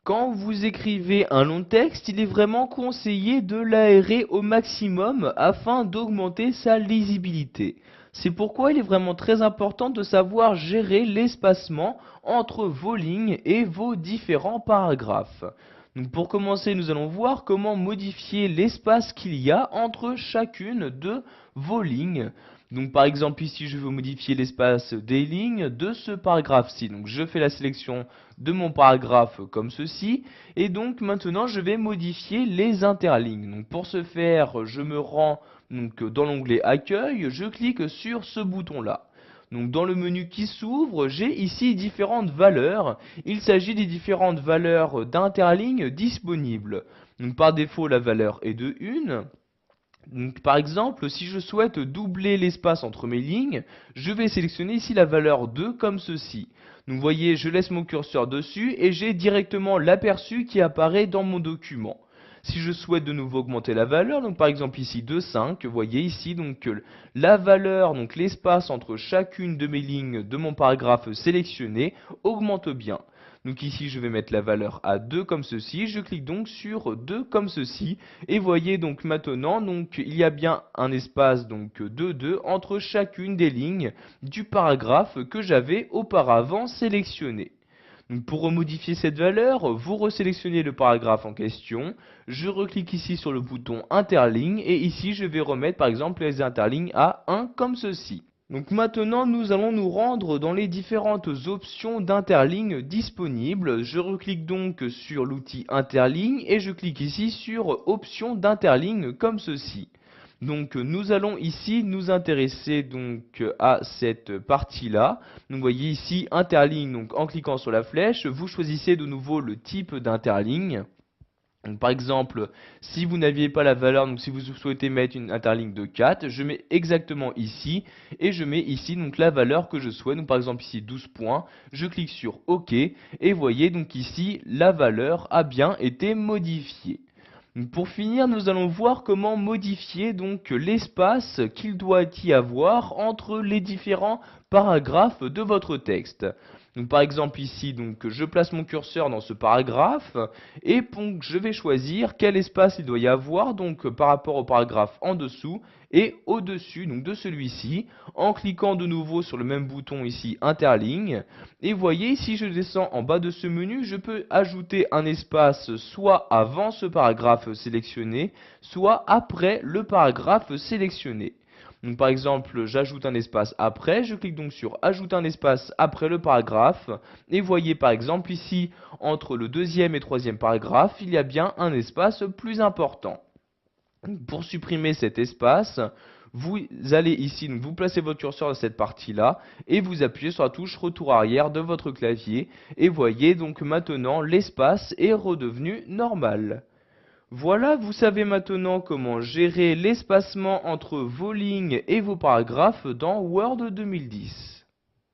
Quand vous écrivez un long texte, il est vraiment conseillé de l'aérer au maximum afin d'augmenter sa lisibilité. C'est pourquoi il est vraiment très important de savoir gérer l'espacement entre vos lignes et vos différents paragraphes. Donc pour commencer, nous allons voir comment modifier l'espace qu'il y a entre chacune de vos lignes. Donc par exemple ici je veux modifier l'espace des lignes de ce paragraphe-ci. Donc je fais la sélection de mon paragraphe comme ceci. Et donc maintenant je vais modifier les interlignes. Donc pour ce faire je me rends donc, dans l'onglet accueil, je clique sur ce bouton-là. Donc dans le menu qui s'ouvre, j'ai ici différentes valeurs. Il s'agit des différentes valeurs d'interlignes disponibles. Donc par défaut la valeur est de 1. Donc, par exemple, si je souhaite doubler l'espace entre mes lignes, je vais sélectionner ici la valeur 2 comme ceci. Donc vous voyez, je laisse mon curseur dessus et j'ai directement l'aperçu qui apparaît dans mon document. Si je souhaite de nouveau augmenter la valeur, donc par exemple ici de 5, vous voyez ici donc la valeur, donc l'espace entre chacune de mes lignes de mon paragraphe sélectionné augmente bien. Donc ici je vais mettre la valeur à 2 comme ceci, je clique donc sur 2 comme ceci, et voyez donc maintenant donc il y a bien un espace donc de 2 entre chacune des lignes du paragraphe que j'avais auparavant sélectionné. Donc pour remodifier cette valeur, vous resélectionnez le paragraphe en question, je reclique ici sur le bouton interligne et ici je vais remettre par exemple les interlignes à 1 comme ceci. Donc maintenant nous allons nous rendre dans les différentes options d'interligne disponibles. Je reclique donc sur l'outil interligne et je clique ici sur options d'interligne comme ceci. Donc nous allons ici nous intéresser donc à cette partie-là. Donc vous voyez ici interligne, donc en cliquant sur la flèche, vous choisissez de nouveau le type d'interligne. Donc, par exemple, si vous n'aviez pas la valeur, donc si vous souhaitez mettre une interligne de 4, je mets exactement ici, et je mets ici donc la valeur que je souhaite, donc par exemple ici 12 points, je clique sur OK, et voyez donc ici la valeur a bien été modifiée. Donc, pour finir, nous allons voir comment modifier donc l'espace qu'il doit y avoir entre les différents paragraphes de votre texte. Donc par exemple ici, donc je place mon curseur dans ce paragraphe et donc je vais choisir quel espace il doit y avoir donc par rapport au paragraphe en dessous et au-dessus donc de celui-ci en cliquant de nouveau sur le même bouton ici interligne. Et voyez, si je descends en bas de ce menu, je peux ajouter un espace soit avant ce paragraphe sélectionné, soit après le paragraphe sélectionné. Donc par exemple, j'ajoute un espace après, je clique donc sur ajouter un espace après le paragraphe, et voyez par exemple ici, entre le deuxième et troisième paragraphe, il y a bien un espace plus important. Pour supprimer cet espace, vous allez ici, donc vous placez votre curseur dans cette partie-là, et vous appuyez sur la touche retour arrière de votre clavier, et voyez donc maintenant l'espace est redevenu normal. Voilà, vous savez maintenant comment gérer l'espacement entre vos lignes et vos paragraphes dans Word 2010.